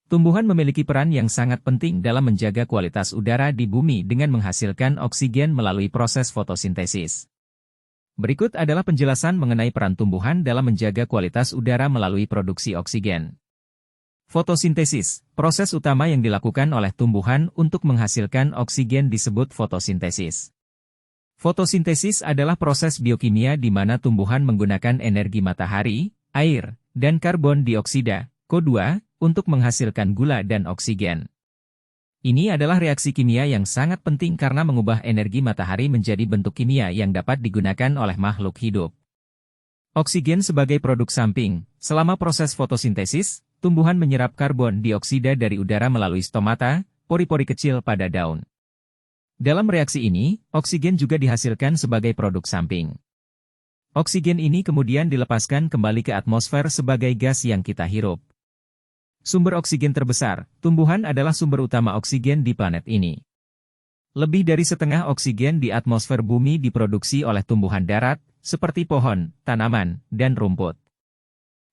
Tumbuhan memiliki peran yang sangat penting dalam menjaga kualitas udara di bumi dengan menghasilkan oksigen melalui proses fotosintesis. Berikut adalah penjelasan mengenai peran tumbuhan dalam menjaga kualitas udara melalui produksi oksigen. Fotosintesis, proses utama yang dilakukan oleh tumbuhan untuk menghasilkan oksigen disebut fotosintesis. Fotosintesis adalah proses biokimia di mana tumbuhan menggunakan energi matahari, air, dan karbon dioksida, CO2, untuk menghasilkan gula dan oksigen. Ini adalah reaksi kimia yang sangat penting karena mengubah energi matahari menjadi bentuk kimia yang dapat digunakan oleh makhluk hidup. Oksigen sebagai produk samping. Selama proses fotosintesis, tumbuhan menyerap karbon dioksida dari udara melalui stomata, pori-pori kecil pada daun. Dalam reaksi ini, oksigen juga dihasilkan sebagai produk samping. Oksigen ini kemudian dilepaskan kembali ke atmosfer sebagai gas yang kita hirup. Sumber oksigen terbesar, tumbuhan adalah sumber utama oksigen di planet ini. Lebih dari setengah oksigen di atmosfer bumi diproduksi oleh tumbuhan darat, seperti pohon, tanaman, dan rumput.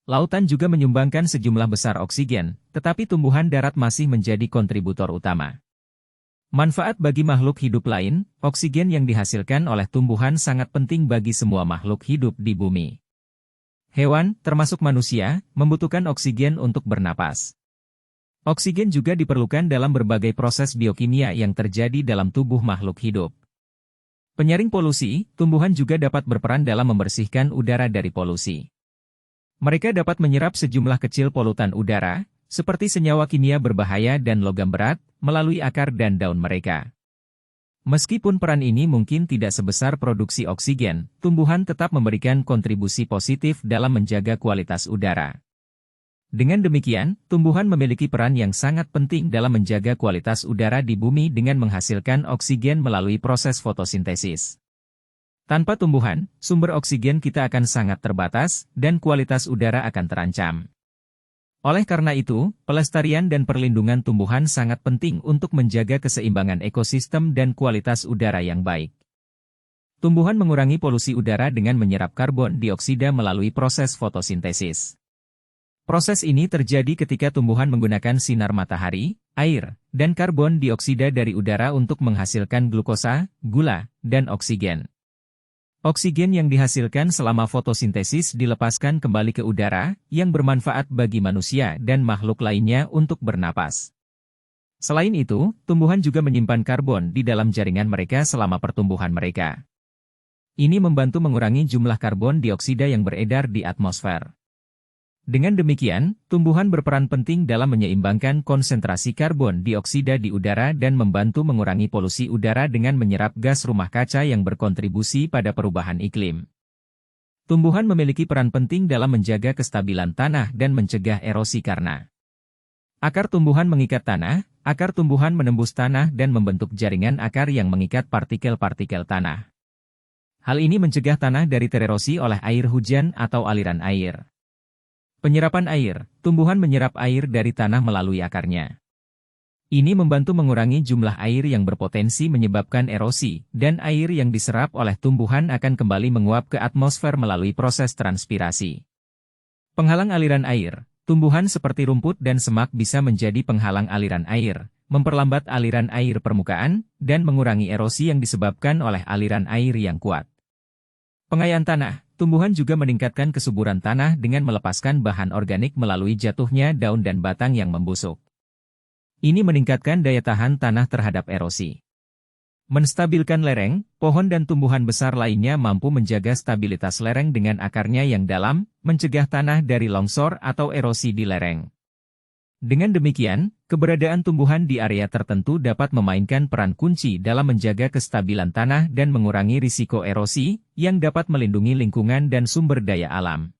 Lautan juga menyumbangkan sejumlah besar oksigen, tetapi tumbuhan darat masih menjadi kontributor utama. Manfaat bagi makhluk hidup lain, oksigen yang dihasilkan oleh tumbuhan sangat penting bagi semua makhluk hidup di bumi. Hewan, termasuk manusia, membutuhkan oksigen untuk bernapas. Oksigen juga diperlukan dalam berbagai proses biokimia yang terjadi dalam tubuh makhluk hidup. Penyaring polusi, tumbuhan juga dapat berperan dalam membersihkan udara dari polusi. Mereka dapat menyerap sejumlah kecil polutan udara, seperti senyawa kimia berbahaya dan logam berat, melalui akar dan daun mereka. Meskipun peran ini mungkin tidak sebesar produksi oksigen, tumbuhan tetap memberikan kontribusi positif dalam menjaga kualitas udara. Dengan demikian, tumbuhan memiliki peran yang sangat penting dalam menjaga kualitas udara di bumi dengan menghasilkan oksigen melalui proses fotosintesis. Tanpa tumbuhan, sumber oksigen kita akan sangat terbatas, dan kualitas udara akan terancam. Oleh karena itu, pelestarian dan perlindungan tumbuhan sangat penting untuk menjaga keseimbangan ekosistem dan kualitas udara yang baik. Tumbuhan mengurangi polusi udara dengan menyerap karbon dioksida melalui proses fotosintesis. Proses ini terjadi ketika tumbuhan menggunakan sinar matahari, air, dan karbon dioksida dari udara untuk menghasilkan glukosa, gula, dan oksigen. Oksigen yang dihasilkan selama fotosintesis dilepaskan kembali ke udara, yang bermanfaat bagi manusia dan makhluk lainnya untuk bernapas. Selain itu, tumbuhan juga menyimpan karbon di dalam jaringan mereka selama pertumbuhan mereka. Ini membantu mengurangi jumlah karbon dioksida yang beredar di atmosfer. Dengan demikian, tumbuhan berperan penting dalam menyeimbangkan konsentrasi karbon dioksida di udara dan membantu mengurangi polusi udara dengan menyerap gas rumah kaca yang berkontribusi pada perubahan iklim. Tumbuhan memiliki peran penting dalam menjaga kestabilan tanah dan mencegah erosi karena akar tumbuhan mengikat tanah, akar tumbuhan menembus tanah dan membentuk jaringan akar yang mengikat partikel-partikel tanah. Hal ini mencegah tanah dari tererosi oleh air hujan atau aliran air. Penyerapan air, tumbuhan menyerap air dari tanah melalui akarnya. Ini membantu mengurangi jumlah air yang berpotensi menyebabkan erosi, dan air yang diserap oleh tumbuhan akan kembali menguap ke atmosfer melalui proses transpirasi. Penghalang aliran air, tumbuhan seperti rumput dan semak bisa menjadi penghalang aliran air, memperlambat aliran air permukaan, dan mengurangi erosi yang disebabkan oleh aliran air yang kuat. Pengayaan tanah. Tumbuhan juga meningkatkan kesuburan tanah dengan melepaskan bahan organik melalui jatuhnya daun dan batang yang membusuk. Ini meningkatkan daya tahan tanah terhadap erosi. Menstabilkan lereng, pohon dan tumbuhan besar lainnya mampu menjaga stabilitas lereng dengan akarnya yang dalam, mencegah tanah dari longsor atau erosi di lereng. Dengan demikian, keberadaan tumbuhan di area tertentu dapat memainkan peran kunci dalam menjaga kestabilan tanah dan mengurangi risiko erosi, yang dapat melindungi lingkungan dan sumber daya alam.